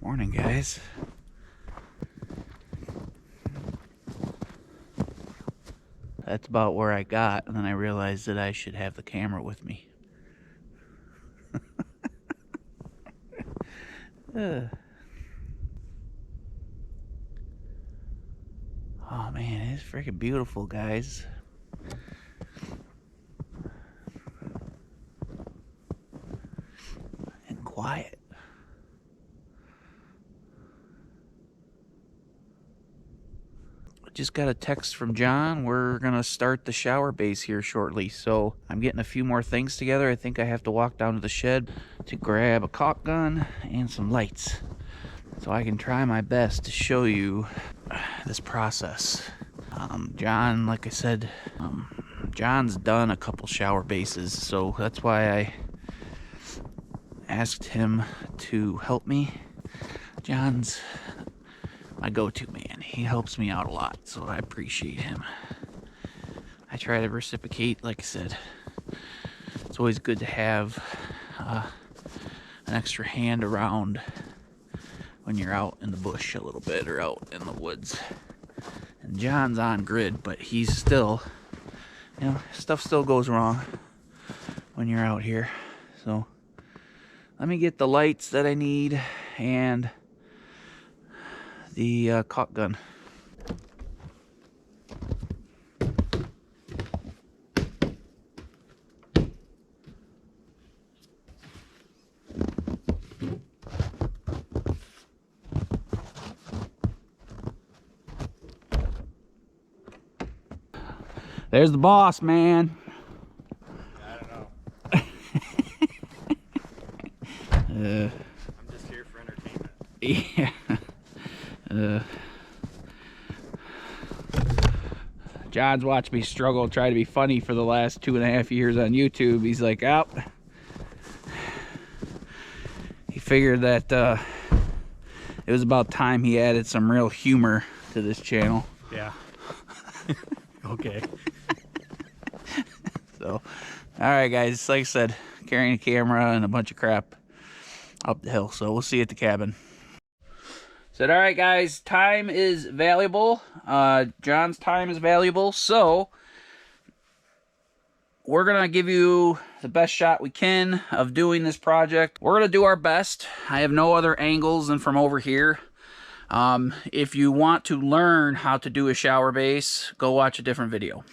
Morning, guys. That's about where I got, and then I realized that I should have the camera with me. Oh man, it's freaking beautiful, guys. And quiet. Just got a text from John. We're gonna start the shower base here shortly, so I'm getting a few more things together. I think I have to walk down to the shed to grab a caulk gun and some lights, so I can try my best to show you this process. John, like I said, John's done a couple shower bases, so that's why I asked him to help me. John's my go-to man. He helps me out a lot, so I appreciate him. I try to reciprocate, like I said. It's always good to have an extra hand around when you're out in the bush a little bit or out in the woods. And John's on grid, but he's still, you know, stuff still goes wrong when you're out here. So let me get the lights that I need and the caulk gun. There's the boss, man. I don't know. I'm just here for entertainment. Yeah. John's watched me struggle, try to be funny for the last 2.5 years on YouTube. He's like, oh. He figured that it was about time he added some real humor to this channel. Yeah. Okay. So, alright guys, like I said, carrying a camera and a bunch of crap up the hill. So we'll see you at the cabin. Said, all right, guys, time is valuable. John's time is valuable, so we're going to give you the best shot we can of doing this project. We're going to do our best. I have no other angles than from over here. If you want to learn how to do a shower base, go watch a different video.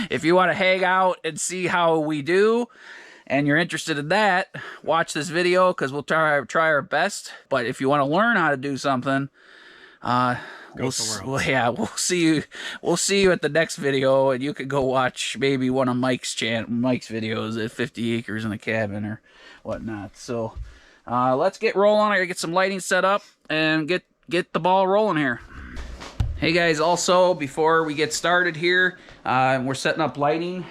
If you want to hang out and see how we do, and you're interested in that, watch this video because we'll try our best. But if you want to learn how to do something, we'll see you at the next video, and you can go watch maybe one of Mike's videos at 50 acres in a cabin or whatnot. So let's get rolling. I gotta get some lighting set up and get the ball rolling here. Hey guys, also before we get started here, we're setting up lighting.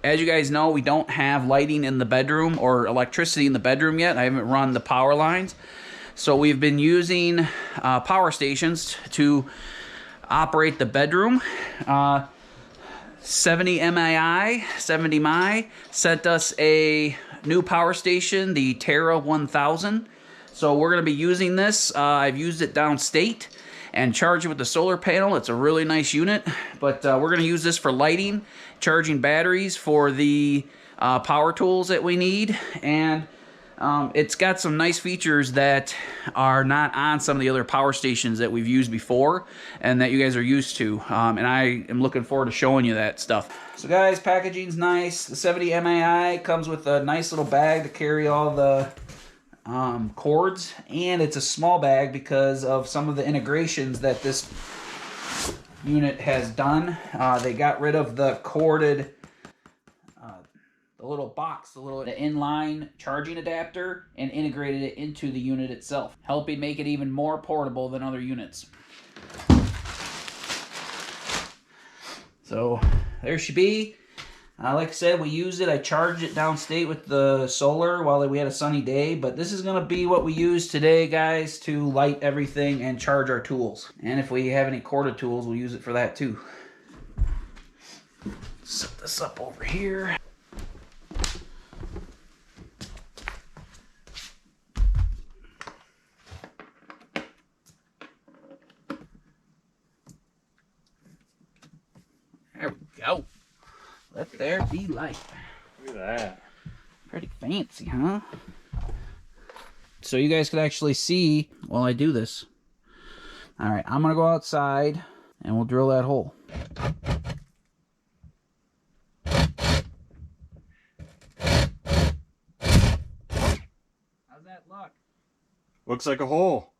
As you guys know, we don't have lighting in the bedroom or electricity in the bedroom yet. I haven't run the power lines. So we've been using power stations to operate the bedroom. 70 MI sent us a new power station, the Terra 1000. So we're going to be using this. I've used it downstate and charge it with the solar panel. It's a really nice unit, but we're going to use this for lighting, charging batteries for the power tools that we need, and it's got some nice features that are not on some of the other power stations that we've used before and that you guys are used to, and I am looking forward to showing you that stuff. So guys, packaging's nice. The 70 MAI comes with a nice little bag to carry all the cords, and it's a small bag because of some of the integrations that this unit has done. They got rid of the corded the little box, the inline charging adapter, and integrated it into the unit itself, helping make it even more portable than other units. So there she be. Like I said, we used it. I charged it downstate with the solar while we had a sunny day, but this is going to be what we use today, guys, to light everything and charge our tools. And if we have any corded tools, we'll use it for that too. Set this up over here. There we go. Let there be light. Look at that. Pretty fancy, huh? So you guys can actually see while I do this. All right, I'm gonna go outside and we'll drill that hole. How's that look? Looks like a hole.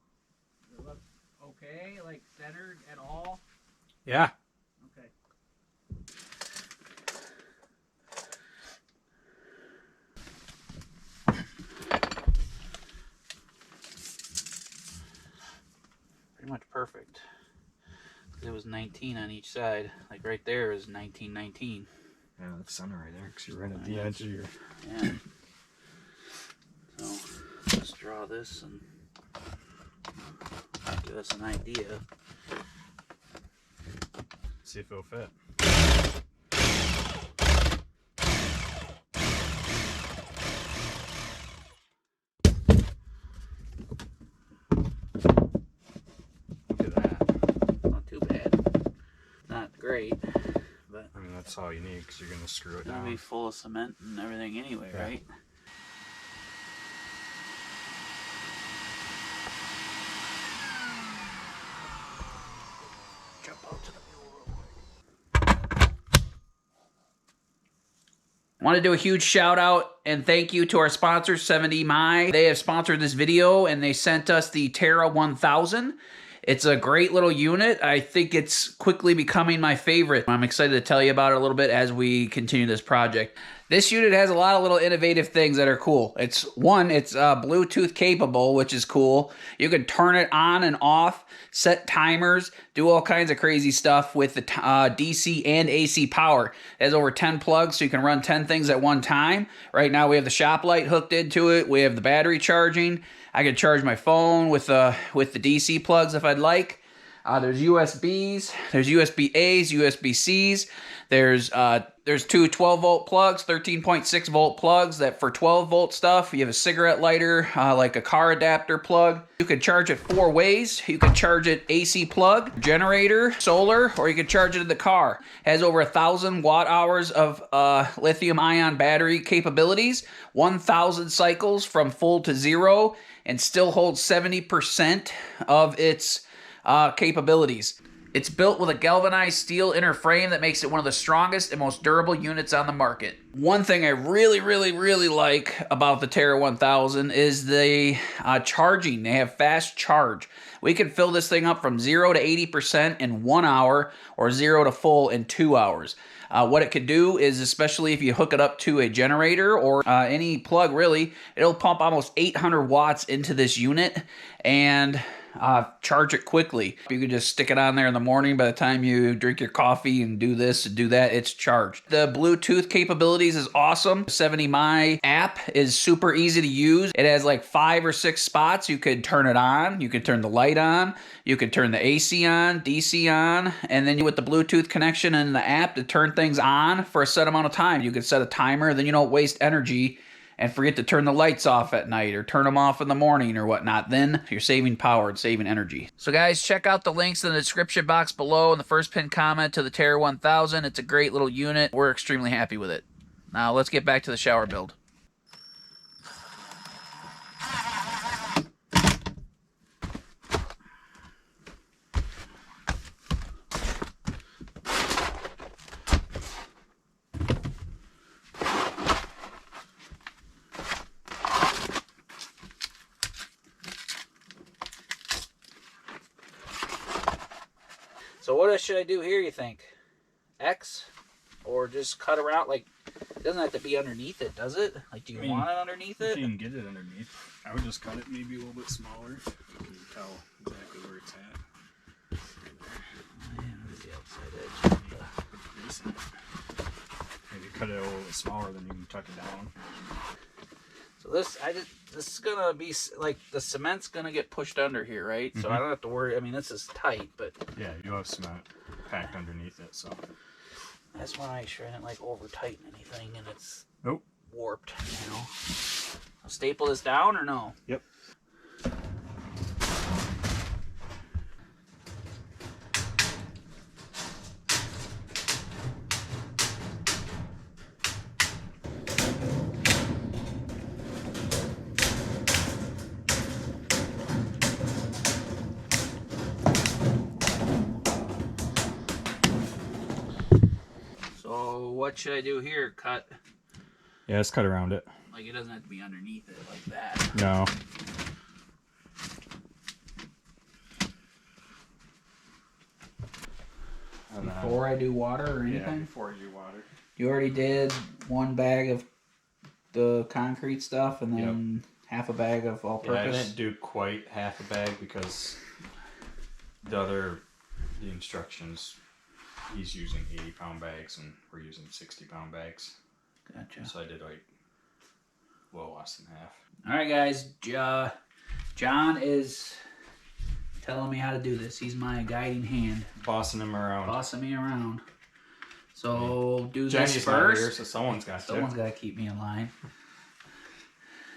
Does it look okay? Like centered at all? Yeah. Okay. Pretty much perfect. It was 19 on each side. Like right there is 1919. Yeah, that's center right there, because you're right at the edge of your... Yeah. So, let's draw this and give us an idea. See if it'll fit. Look at that. Not too bad. Not great, but I mean, that's all you need, because you're going to screw it it's gonna down. be full of cement and everything anyway, Yeah. right? Jump out to the mule real quick. I want to do a huge shout out and thank you to our sponsor, 70My. They have sponsored this video and they sent us the Terra 1000. It's a great little unit. I think it's quickly becoming my favorite. I'm excited to tell you about it a little bit as we continue this project. This unit has a lot of little innovative things that are cool. It's Bluetooth capable, which is cool. You can turn it on and off, set timers, do all kinds of crazy stuff with the DC and AC power. It has over 10 plugs, so you can run 10 things at one time. Right now we have the shop light hooked into it. We have the battery charging. I can charge my phone with the DC plugs if I'd like. There's USBs, there's USB-As, USB-Cs. There's two 12-volt plugs, 13.6 volt plugs that for 12-volt stuff. You have a cigarette lighter, like a car adapter plug. You can charge it 4 ways. You can charge it AC plug, generator, solar, or you can charge it in the car. It has over 1,000 watt hours of lithium-ion battery capabilities, 1,000 cycles from full to zero, and still holds 70% of its capabilities. It's built with a galvanized steel inner frame that makes it one of the strongest and most durable units on the market. One thing I really like about the Terra 1000 is the charging. They have fast charge. We can fill this thing up from 0 to 80% in 1 hour or 0 to full in 2 hours. What it could do is, especially if you hook it up to a generator or any plug really, it'll pump almost 800 watts into this unit and charge it quickly. You could just stick it on there in the morning. By the time you drink your coffee and do this and do that, it's charged. The Bluetooth capabilities is awesome. 70My app is super easy to use. It has like 5 or 6 spots. You could turn it on. You could turn the light on. You could turn the AC on, DC on, and then with the Bluetooth connection and the app to turn things on for a set amount of time. You could set a timer, then you don't waste energy and forget to turn the lights off at night or turn them off in the morning or whatnot. Then you're saving power and saving energy. So guys, check out the links in the description box below in the first pinned comment to the Terra 1000. It's a great little unit. We're extremely happy with it. Now let's get back to the shower build. So what should I do here, you think? X? Or just cut around? Like, it doesn't have to be underneath it, does it? Like, do you want it underneath it? You can get it underneath. I would just cut it maybe a little bit smaller. You can tell exactly where it's at. Yeah, there's the outside edge. Maybe cut it a little bit smaller, then you can tuck it down. So this is gonna be like the cement's gonna get pushed under here, right? So I don't have to worry. I mean, this is tight, but yeah, you'll have cement packed underneath it. So I just want to make sure I didn't like over tighten anything and it's warped. You know, I'll staple this down or no? Yep. what should I do here? Cut. Yeah, let's cut around it. Like, it doesn't have to be underneath it like that. No. Before I do water or anything? Yeah, before you do water. You already did 1 bag of the concrete stuff and then half a bag of all-purpose? Yeah, I didn't do quite half a bag because the instructions, he's using 80-pound bags and we're using 60-pound bags. Gotcha. So I did like a little less than half. All right, guys. John is telling me how to do this. He's my guiding hand. Bossing him around. Bossing me around. So do Jenny's this not first. here, so someone's got to. Someone's got to keep me in line.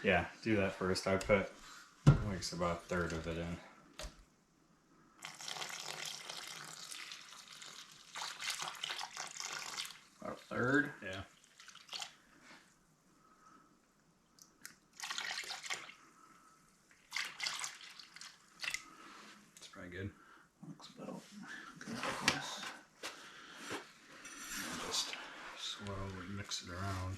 Yeah, do that first. I put like about a third of it in. About a third? Yeah. It's probably good. Looks about good, yes. Just slowly mix it around.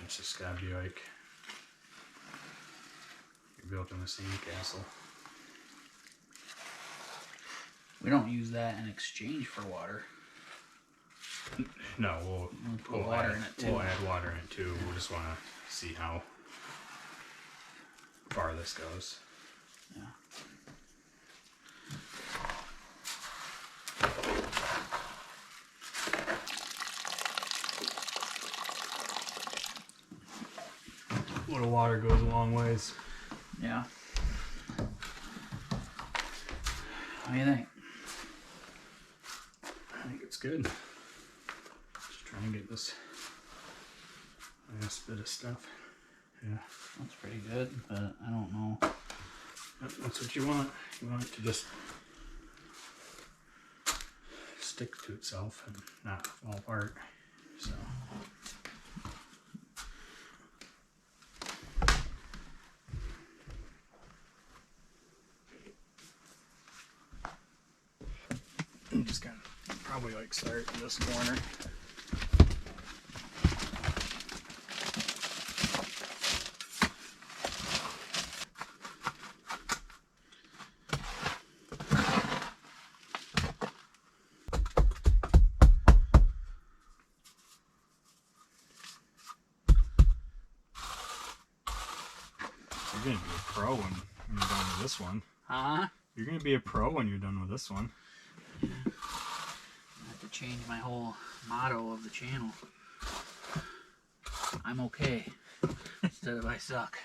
It's just gotta be like you're built in a sand castle. We don't use that in exchange for water. No, We'll put water in it too. We'll add water in it too. We'll just want to see how far this goes. Yeah. A little water goes a long ways. Yeah. What do you think? I think it's good. Just trying to get this last bit of stuff. Yeah. That's pretty good, but I don't know. That's what you want. You want it to just stick to itself and not fall apart. So. I'm just gonna probably like start in this corner. You're gonna be a pro when you're done with this one. Huh? You're gonna be a pro when you're done with this one. I have to change my whole motto of the channel. I'm okay instead of I suck.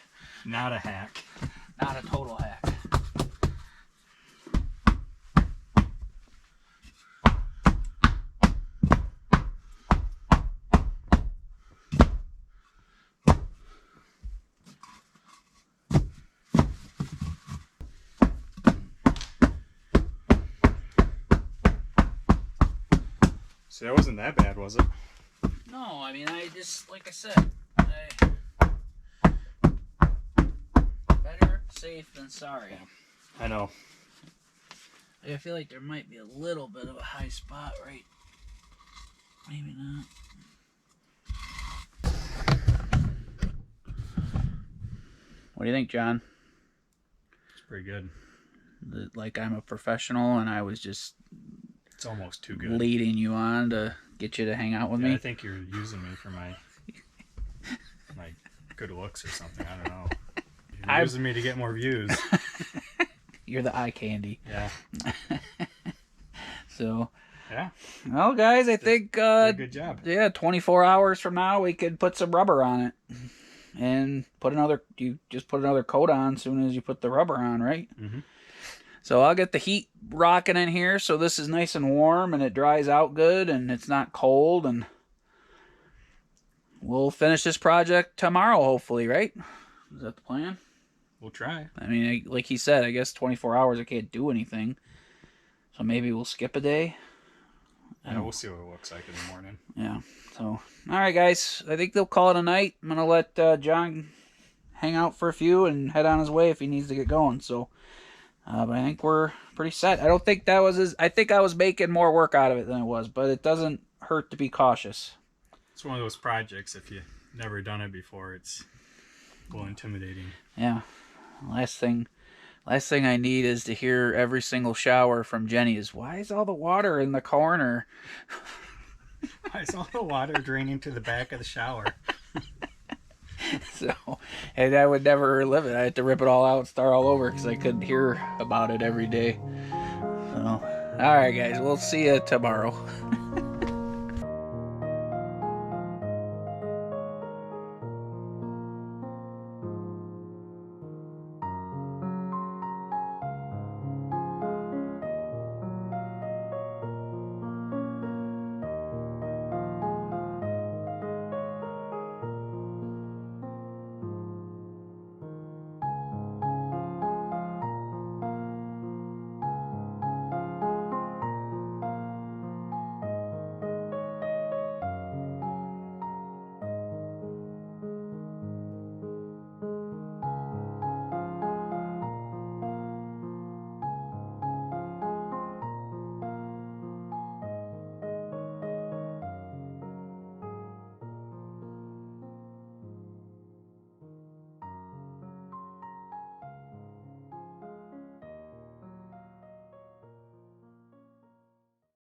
Not a hack. Not a total hack. See, that wasn't that bad, was it? No, I mean, I just, like I said, better safe than sorry. Yeah, I know. I feel like there might be a little bit of a high spot, right? Maybe not. What do you think, John? It's pretty good. Like I'm a professional and I was just It's almost too good. leading you on to get you to hang out with Yeah, me. I think you're using me for my good looks or something. I don't know. You're using me to get more views. You're the eye candy. Yeah. So, Yeah. well, guys, I think Good job. yeah, 24 hours from now we could put some rubber on it and put another. You just put another coat on as soon as you put the rubber on, right? Mm-hmm. So I'll get the heat rocking in here so this is nice and warm and it dries out good and it's not cold, and we'll finish this project tomorrow, hopefully, right? Is that the plan? We'll try. I mean, like he said, I guess 24 hours I can't do anything. So maybe we'll skip a day. Yeah, we'll see what it looks like in the morning. Yeah. So, all right, guys. I think they'll call it a night. I'm going to let John hang out for a few and head on his way if he needs to get going. So, But I think we're pretty set. I don't think that was I think I was making more work out of it than it was, but it doesn't hurt to be cautious. It's one of those projects, if you've never done it before, it's a little intimidating. Yeah. Last thing I need is to hear every single shower from Jenny is, why is all the water in the corner? Why is all the water draining to the back of the shower? So, and I would never relive it. I had to rip it all out and start all over because I couldn't hear about it every day. So, all right, guys, we'll see you tomorrow.